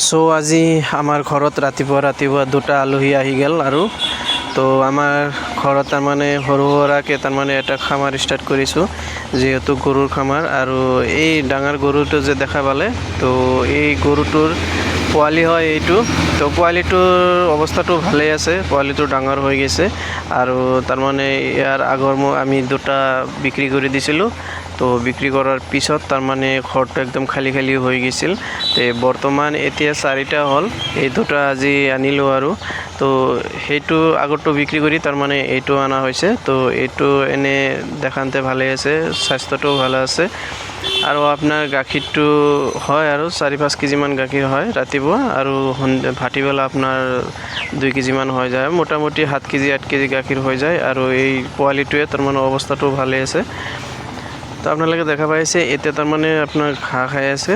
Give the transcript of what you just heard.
so আজি আমাৰ ঘৰত ৰাতিপুৱা দুটা আলহী আহি গ'ল আৰু তো আমাৰ ঘৰত তাৰমানে সৰু সুৰাকৈ তাৰমানে এটা খামাৰ ষ্টাৰ্ট কৰিছোঁ যিহেতু গৰুৰ খামাৰ আৰু এই ডাঙৰ গৰুটো যে দেখা পালে তো এই গৰুটোৰ পোৱালি হয় এইটো তো পোৱালিটোৰ অৱস্থাটো ভালেই আছে পোৱালিটো ডাঙৰ হৈ গৈছে আৰু তাৰমানে ইয়াৰ আগৰ আমি দুটা বিক্ৰী কৰি দিছিলোঁ তো বিক্ৰী কৰাৰ পিছত তাৰমানে ঘৰটো একদম খালী হৈ গৈছিল তো বৰ্তমান এতিয়া চাৰিটা হ'ল এই দুটা আজি আনিলোঁ আৰু তো সেইটো আগৰটো বিক্ৰী কৰি তাৰমানে এইটো অনা হৈছে তো এইটো এনে দেখাতে ভালে আছে স্বাস্থ্যটোও ভালে আছে আৰু আপোনাৰ গাখীৰটো হয় আৰু 4-5 কেজিমান গাখীৰ হয় ৰাতিপুৱা আৰু ভাটিবেলা আপোনাৰ 2 কেজিমান হৈ যায় মোটামুটি 7 কেজি 8 কেজি গাখীৰ হৈ যায় আৰু এই পোৱালিটোৱে তাৰমানে অৱস্থাটো ভালে আছে তো আপোনালোকে দেখা পাইছে এতিয়া তাৰমানে আপোনাৰ ঘাঁহ খাই আছে